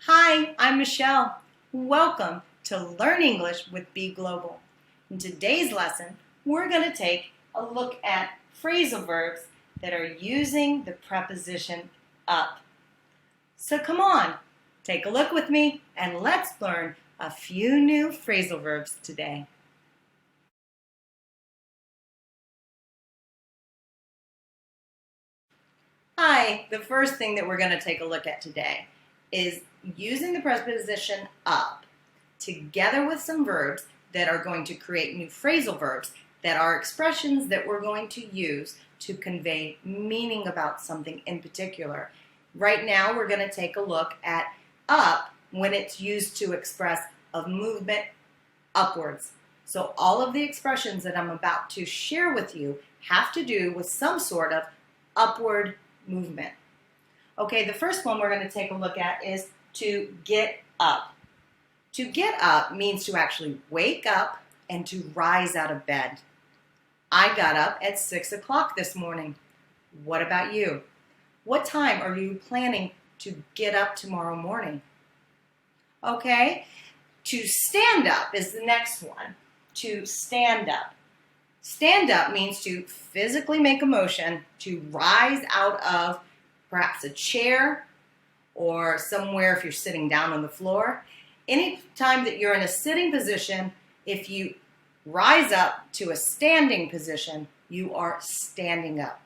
Hi, I'm Michelle. Welcome to Learn English with Be Global. In today's lesson, we're going to take a look at phrasal verbs that are using the preposition up. So come on, take a look with me and let's learn a few new phrasal verbs today. Hi, the first thing that we're going to take a look at today is using the preposition up together with some verbs that are going to create new phrasal verbs that are expressions that we're going to use to convey meaning about something in particular. Right now, we're going to take a look at up when it's used to express a movement upwards. So all of the expressions that I'm about to share with you have to do with some sort of upward movement. Okay, the first one we're going to take a look at is to get up. To get up means to actually wake up and to rise out of bed. I got up at 6 o'clock this morning. What about you? What time are you planning to get up tomorrow morning? Okay, to stand up is the next one. To stand up. Stand up means to physically make a motion to rise out of perhaps a chair or somewhere if you're sitting down on the floor. Anytime that you're in a sitting position, if you rise up to a standing position, you are standing up.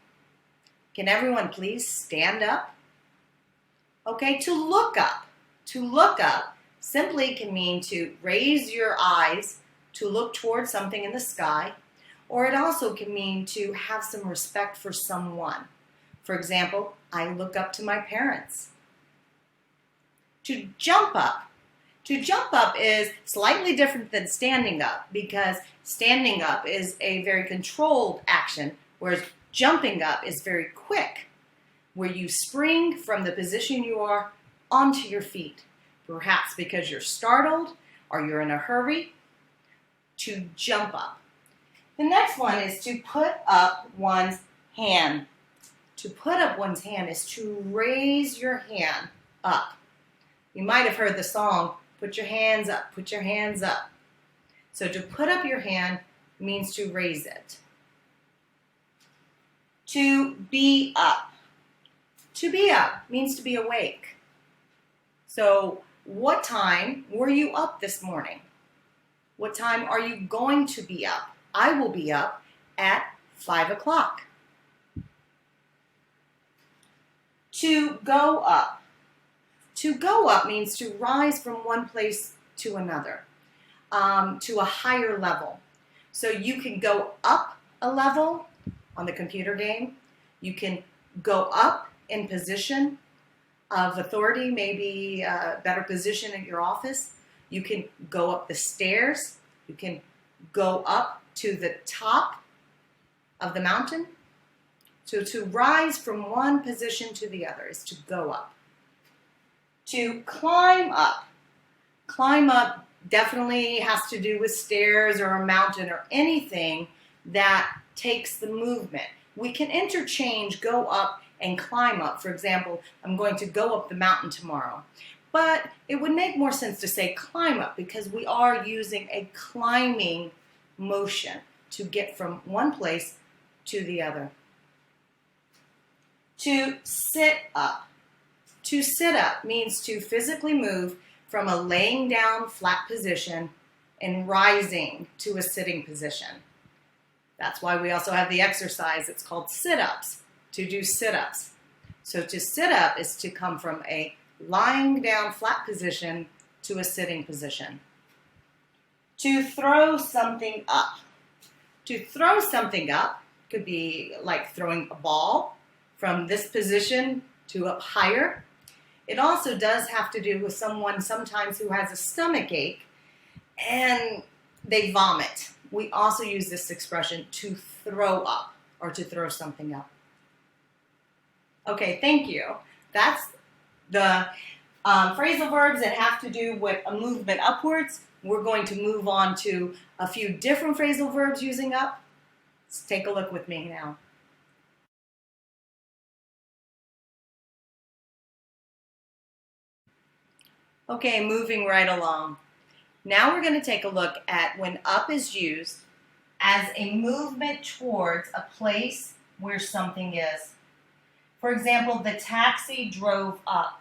Can everyone please stand up? Okay, to look up. To look up simply can mean to raise your eyes to look towards something in the sky, or it also can mean to have some respect for someone. For example, I look up to my parents. To jump up. To jump up is slightly different than standing up because standing up is a very controlled action, whereas jumping up is very quick, where you spring from the position you are onto your feet, perhaps because you're startled or you're in a hurry. To jump up. The next one is to put up one's hand. To put up one's hand is to raise your hand up. You might have heard the song, put your hands up, put your hands up. So to put up your hand means to raise it. To be up. To be up means to be awake. So what time were you up this morning? What time are you going to be up? I will be up at 5 o'clock. To go up. To go up means to rise from one place to another, to a higher level. So you can go up a level on the computer game. You can go up in position of authority, maybe a better position at your office. You can go up the stairs. You can go up to the top of the mountain. So to rise from one position to the other is to go up. To climb up. Climb up definitely has to do with stairs or a mountain or anything that takes the movement. We can interchange go up and climb up. For example, I'm going to go up the mountain tomorrow. But it would make more sense to say climb up because we are using a climbing motion to get from one place to the other. To sit up. To sit up means to physically move from a laying down flat position and rising to a sitting position. That's why we also have the exercise. It's called sit-ups, to do sit-ups. So to sit up is to come from a lying down flat position to a sitting position. To throw something up. To throw something up could be like throwing a ball from this position to up higher. It also does have to do with someone sometimes who has a stomach ache and they vomit. We also use this expression to throw up or to throw something up. Okay, thank you. That's the phrasal verbs that have to do with a movement upwards. We're going to move on to a few different phrasal verbs using up. Let's take a look with me now. Okay, moving right along. Now we're going to take a look at when up is used as a movement towards a place where something is. For example, the taxi drove up.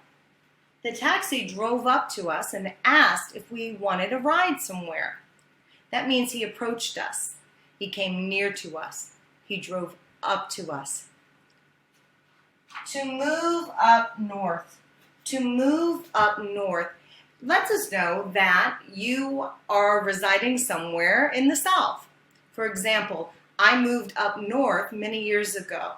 The taxi drove up to us and asked if we wanted a ride somewhere. That means he approached us. He came near to us. He drove up to us. To move up north. To move up north lets us know that you are residing somewhere in the South. For example, I moved up north many years ago.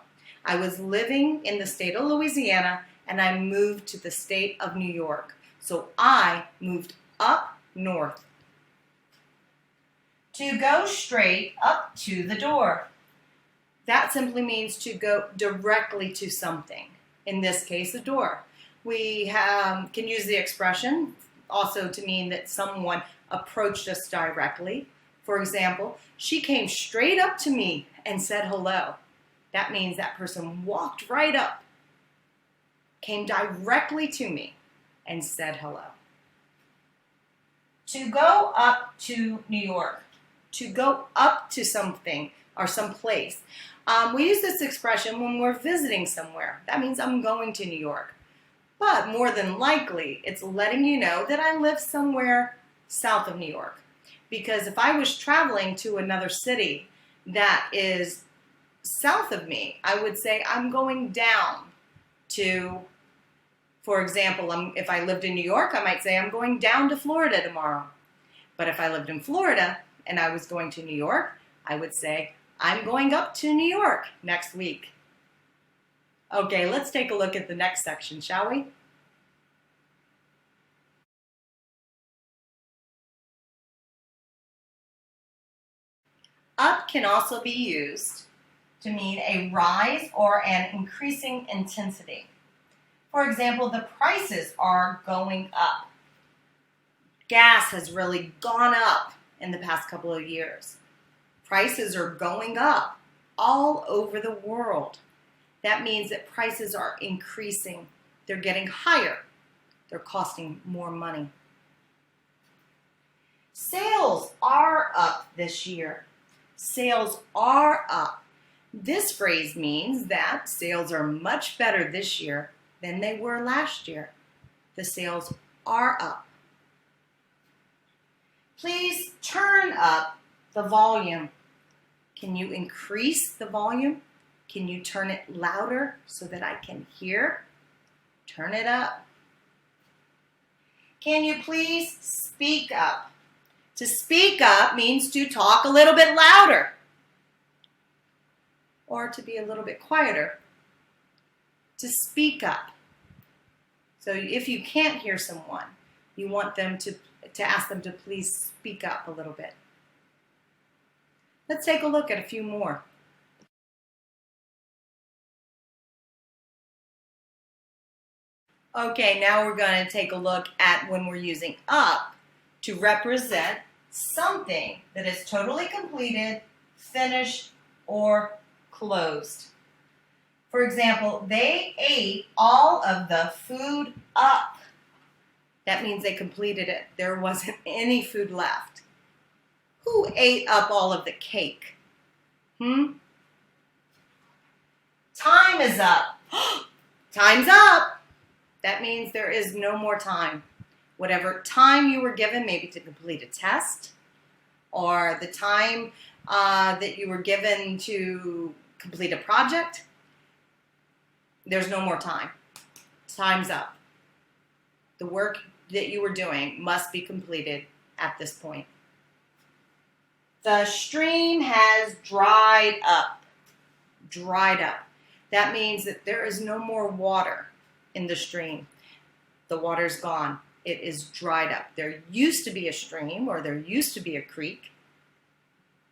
I was living in the state of Louisiana and I moved to the state of New York. So I moved up north. To go straight up to the door. That simply means to go directly to something. In this case, a door. We can use the expression also to mean that someone approached us directly. For example, she came straight up to me and said hello. That means that person walked right up, came directly to me and said hello. To go up to New York. To go up to something or someplace. We use this expression when we're visiting somewhere. That means I'm going to New York. But more than likely, it's letting you know that I live somewhere south of New York. Because if I was traveling to another city that is south of me, I would say I'm going down to, for example, if I lived in New York, I might say I'm going down to Florida tomorrow. But if I lived in Florida and I was going to New York, I would say I'm going up to New York next week. Okay, let's take a look at the next section, shall we? Up can also be used to mean a rise or an increasing intensity. For example, the prices are going up. Gas has really gone up in the past couple of years. Prices are going up all over the world. That means that prices are increasing. They're getting higher. They're costing more money. Sales are up this year. Sales are up. This phrase means that sales are much better this year than they were last year. The sales are up. Please turn up the volume. Can you increase the volume? Can you turn it louder so that I can hear? Turn it up. Can you please speak up? To speak up means to talk a little bit louder or to be a little bit quieter. To speak up. So if you can't hear someone, you want them to ask them to please speak up a little bit. Let's take a look at a few more. Okay, now we're going to take a look at when we're using up to represent something that is totally completed, finished, or closed. For example, they ate all of the food up. That means they completed it. There wasn't any food left. Who ate up all of the cake? Time is up. Time's up. That means there is no more time. Whatever time you were given, maybe to complete a test, or the time that you were given to complete a project, there's no more time. Time's up. The work that you were doing must be completed at this point. The stream has dried up. Dried up. That means that there is no more water in the stream. The water's gone. It is dried up. There used to be a stream or there used to be a creek,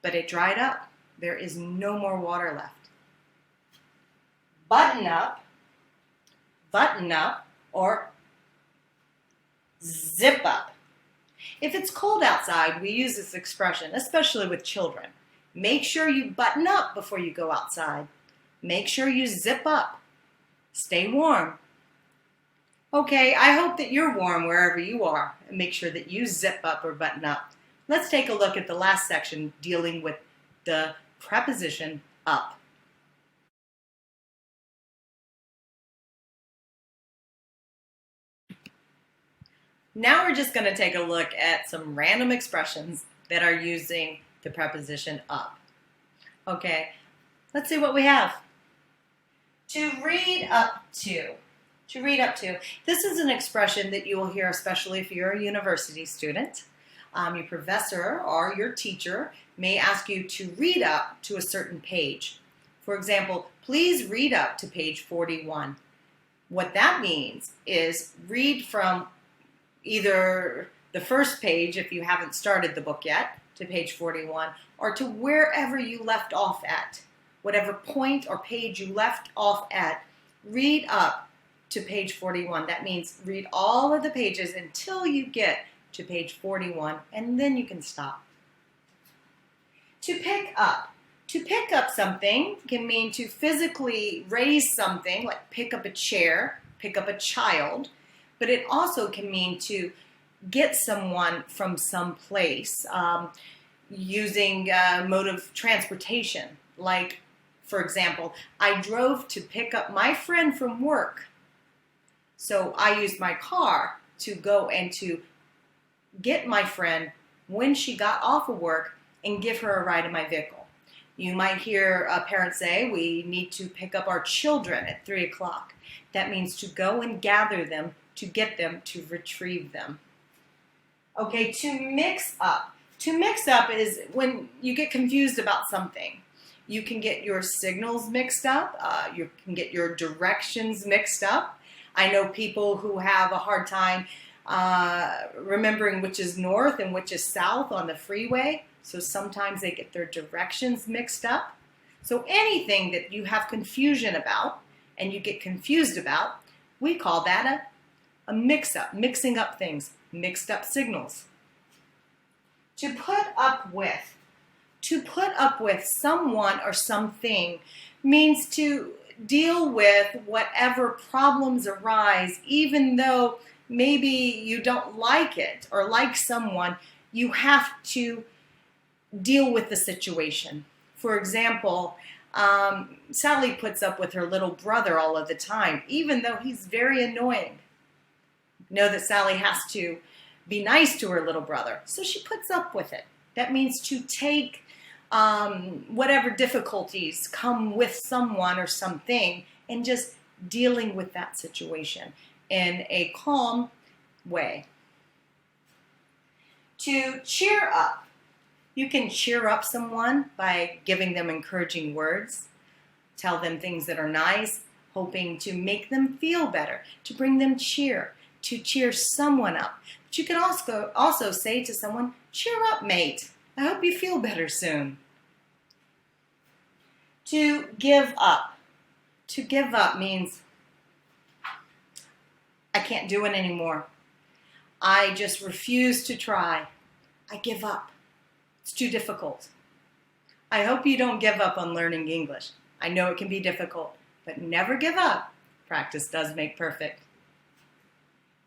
but it dried up. There is no more water left. Button up, or zip up. If it's cold outside, we use this expression, especially with children. Make sure you button up before you go outside. Make sure you zip up. Stay warm. Okay, I hope that you're warm wherever you are, and make sure that you zip up or button up. Let's take a look at the last section dealing with the preposition up. Now we're just going to take a look at some random expressions that are using the preposition up. Okay, let's see what we have. To read up to. To read up to. This is an expression that you will hear, especially if you're a university student. Your professor or your teacher may ask you to read up to a certain page. For example, please read up to page 41. What that means is read from either the first page, if you haven't started the book yet, to page 41, or to wherever you left off at. Whatever point or page you left off at, read up to page 41. That means read all of the pages until you get to page 41, and then you can stop. To pick up. To pick up something can mean to physically raise something, like pick up a chair, pick up a child, but it also can mean to get someone from some place using mode of transportation. Like, for example, I drove to pick up my friend from work. So I used my car to go and to get my friend when she got off of work and give her a ride in my vehicle. You might hear a parent say, we need to pick up our children at 3 o'clock. That means to go and gather them, to get them, to retrieve them. Okay, to mix up. To mix up is when you get confused about something. You can get your signals mixed up. You can get your directions mixed up. I know people who have a hard time remembering which is north and which is south on the freeway. So sometimes they get their directions mixed up. So anything that you have confusion about and you get confused about, we call that a mix-up, mixing up things, mixed up signals. To put up with. To put up with someone or something means to deal with whatever problems arise, even though maybe you don't like it or like someone, you have to deal with the situation. For example, Sally puts up with her little brother all of the time, even though he's very annoying. Know that Sally has to be nice to her little brother, so she puts up with it. That means to take whatever difficulties come with someone or something and just dealing with that situation in a calm way. To cheer up. You can cheer up someone by giving them encouraging words, tell them things that are nice, hoping to make them feel better, to bring them cheer, to cheer someone up. But you can also say to someone, cheer up, mate. I hope you feel better soon. To give up. To give up means I can't do it anymore. I just refuse to try. I give up. It's too difficult. I hope you don't give up on learning English. I know it can be difficult, but never give up. Practice does make perfect.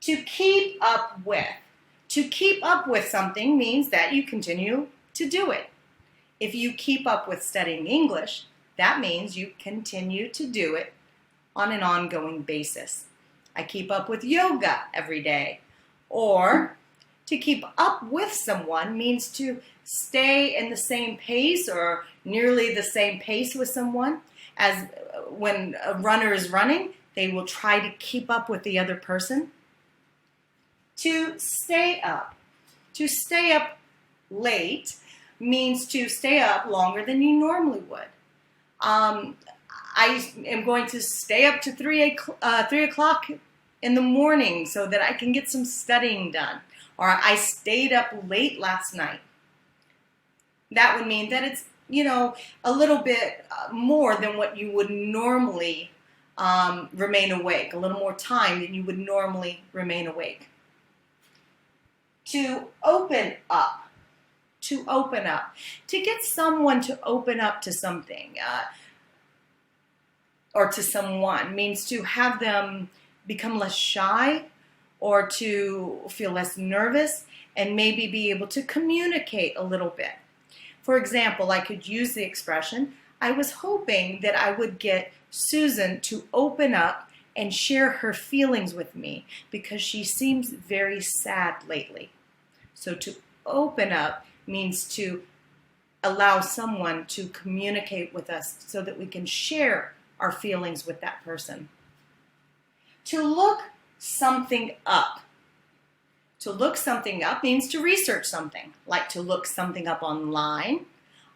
To keep up with. To keep up with something means that you continue to do it. If you keep up with studying English, that means you continue to do it on an ongoing basis. I keep up with yoga every day. Or to keep up with someone means to stay in the same pace or nearly the same pace with someone. As when a runner is running, they will try to keep up with the other person. To stay up. To stay up late means to stay up longer than you normally would. I am going to stay up to 3 o'clock in the morning so that I can get some studying done. Or I stayed up late last night. That would mean that it's, a little bit more than what you would normally remain awake. A little more time than you would normally remain awake. To open up. To open up. To get someone to open up to something or to someone means to have them become less shy or to feel less nervous and maybe be able to communicate a little bit. For example, I could use the expression, I was hoping that I would get Susan to open up and share her feelings with me because she seems very sad lately. So to open up means to allow someone to communicate with us so that we can share our feelings with that person. To look something up. To look something up means to research something, like to look something up online.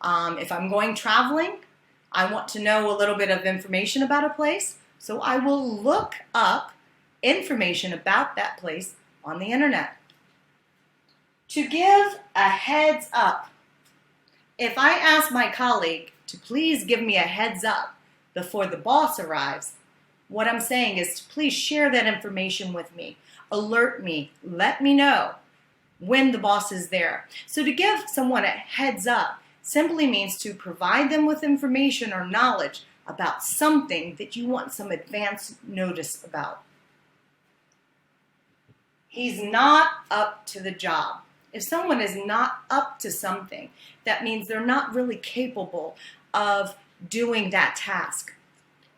If I'm going traveling, I want to know a little bit of information about a place, so I will look up information about that place on the internet. To give a heads up. If I ask my colleague to please give me a heads up before the boss arrives, what I'm saying is to please share that information with me, alert me, let me know when the boss is there. So to give someone a heads up simply means to provide them with information or knowledge about something that you want some advance notice about. He's not up to the job. If someone is not up to something, that means they're not really capable of doing that task.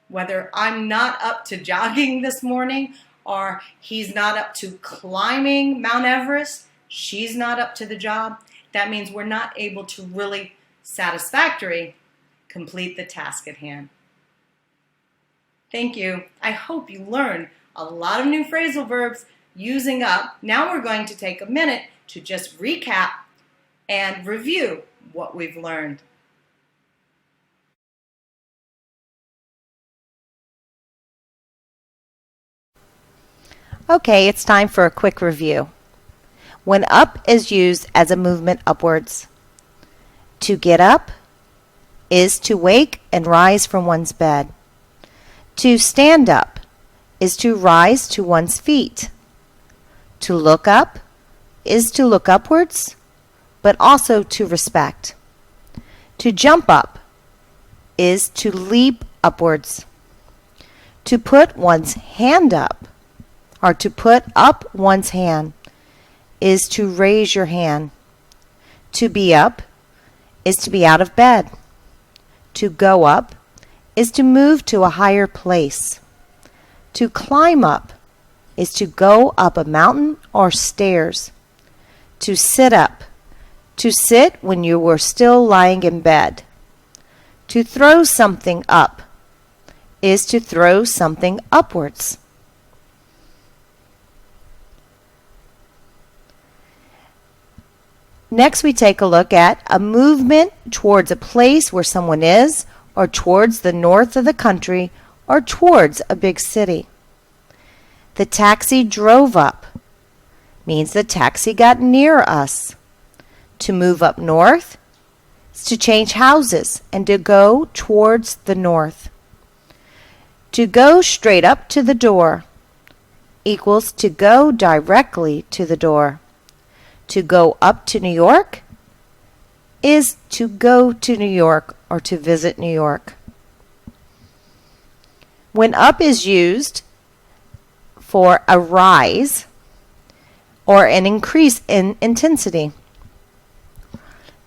Whether I'm not up to jogging this morning or he's not up to climbing Mount Everest, she's not up to the job, that means we're not able to really satisfactorily complete the task at hand. Thank you. I hope you learned a lot of new phrasal verbs using up. Now we're going to take a minute to just recap and review what we've learned. Okay, it's time for a quick review. When up is used as a movement upwards. To get up is to wake and rise from one's bed. To stand up is to rise to one's feet. To look up is to look upwards, but also to respect. To jump up is to leap upwards. To put one's hand up, or to put up one's hand, is to raise your hand. To be up is to be out of bed. To go up is to move to a higher place. To climb up is to go up a mountain or stairs. To sit up, to sit when you were still lying in bed. To throw something up is to throw something upwards. Next, we take a look at a movement towards a place where someone is, or towards the north of the country, or towards a big city. The taxi drove up means the taxi got near us. To move up north is to change houses and to go towards the north. To go straight up to the door equals to go directly to the door. To go up to New York is to go to New York or to visit New York. When up is used for a rise or an increase in intensity,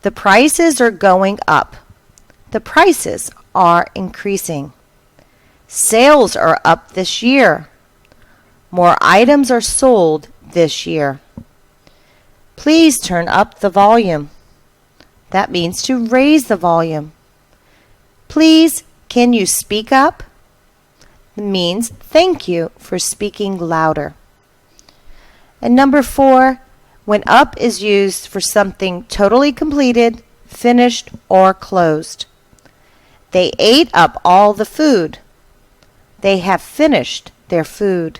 the prices are going up. The prices are increasing. Sales are up this year. More items are sold this year. Please turn up the volume. That means to raise the volume. Please, can you speak up? It means thank you for speaking louder. And number 4, when up is used for something totally completed, finished, or closed. They ate up all the food. They have finished their food.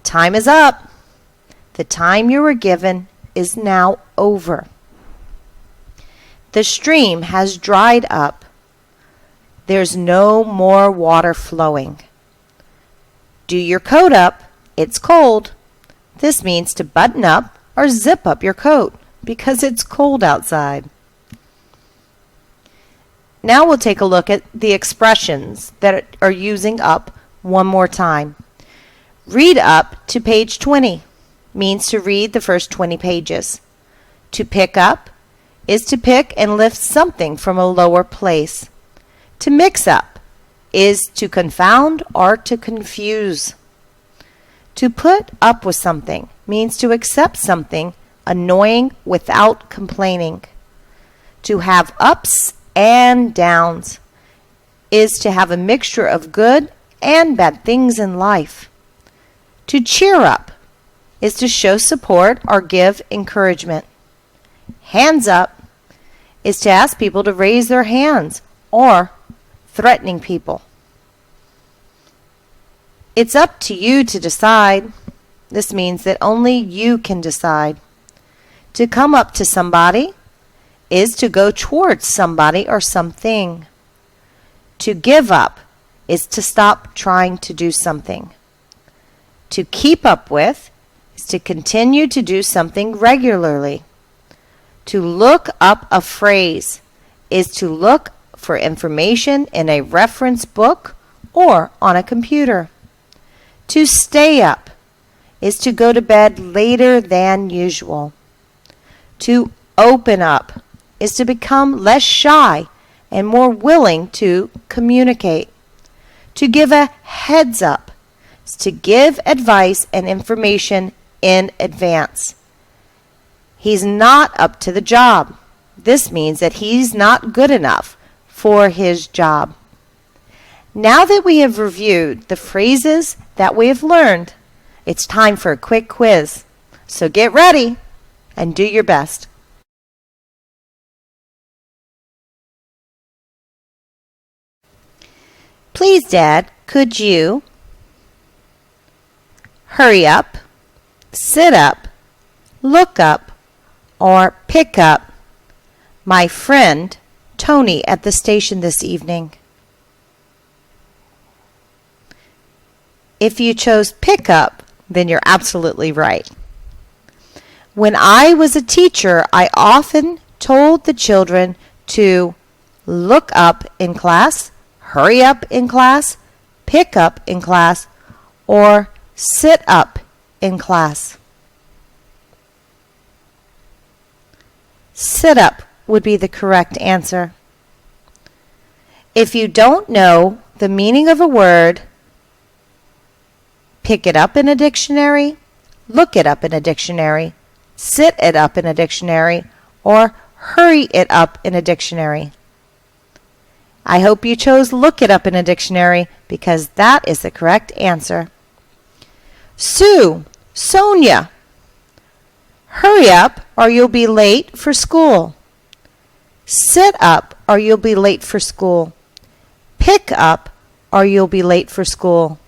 Time is up. The time you were given is now over. The stream has dried up. There's no more water flowing. Do your coat up. It's cold. This means to button up or zip up your coat because it's cold outside. Now we'll take a look at the expressions that are using up one more time. Read up to page 20 means to read the first 20 pages. To pick up is to pick and lift something from a lower place. To mix up is to confound or to confuse. To put up with something means to accept something annoying without complaining. To have ups and downs is to have a mixture of good and bad things in life. To cheer up is to show support or give encouragement. Hands up is to ask people to raise their hands or threatening people. It's up to you to decide. This means that only you can decide. To come up to somebody is to go towards somebody or something. To give up is to stop trying to do something. To keep up with is to continue to do something regularly. To look up a phrase is to look for information in a reference book or on a computer. To stay up is to go to bed later than usual. To open up is to become less shy and more willing to communicate. To give a heads up is to give advice and information in advance. He's not up to the job. This means that he's not good enough for his job. Now that we have reviewed the phrases that we have learned, it's time for a quick quiz. So get ready and do your best. Please, Dad, could you hurry up, sit up, look up, or pick up my friend Tony at the station this evening? If you chose pick up, then you're absolutely right. When I was a teacher, I often told the children to look up in class, hurry up in class, pick up in class, or sit up in class. Sit up would be the correct answer. If you don't know the meaning of a word, pick it up in a dictionary, look it up in a dictionary, sit it up in a dictionary, or hurry it up in a dictionary. I hope you chose look it up in a dictionary because that is the correct answer. Sue, Sonia, hurry up or you'll be late for school. Sit up or you'll be late for school. Pick up or you'll be late for school.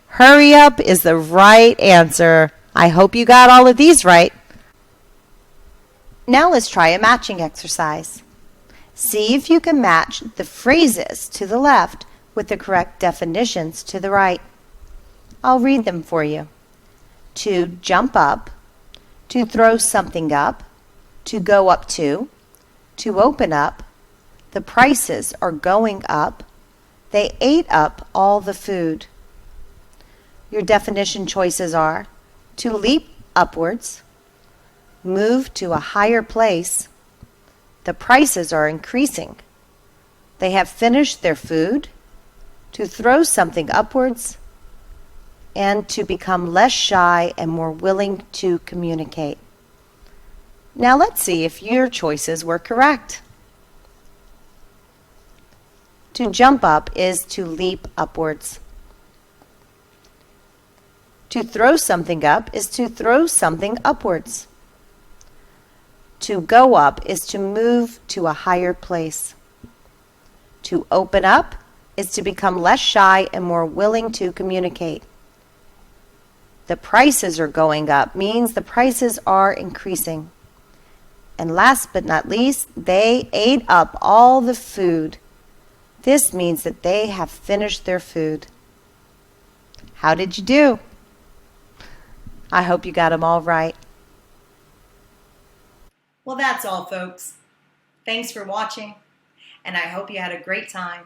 Hurry up is the right answer. I hope you got all of these right. Now let's try a matching exercise. See if you can match the phrases to the left with the correct definitions to the right. I'll read them for you. To jump up, to throw something up, to go up to open up, the prices are going up, they ate up all the food. Your definition choices are to leap upwards, move to a higher place, the prices are increasing, they have finished their food, to throw something upwards, and to become less shy and more willing to communicate. Now let's see if your choices were correct. To jump up is to leap upwards. To throw something up is to throw something upwards. To go up is to move to a higher place. To open up is to become less shy and more willing to communicate. The prices are going up means the prices are increasing. And last but not least, they ate up all the food. This means that they have finished their food. How did you do? I hope you got them all right. Well, that's all, folks. Thanks for watching, and I hope you had a great time.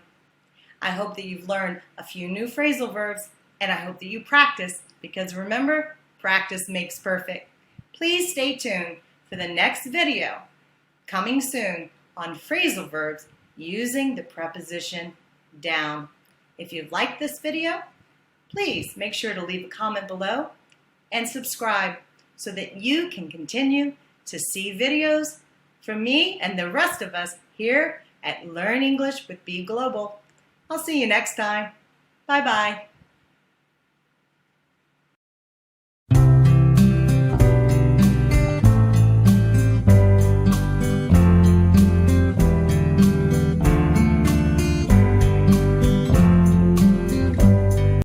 I hope that you've learned a few new phrasal verbs and I hope that you practice, because remember, practice makes perfect. Please stay tuned for the next video coming soon on phrasal verbs using the preposition down. If you like this video, please make sure to leave a comment below and subscribe so that you can continue to see videos from me and the rest of us here at Learn English with Be Global. I'll see you next time. Bye-bye.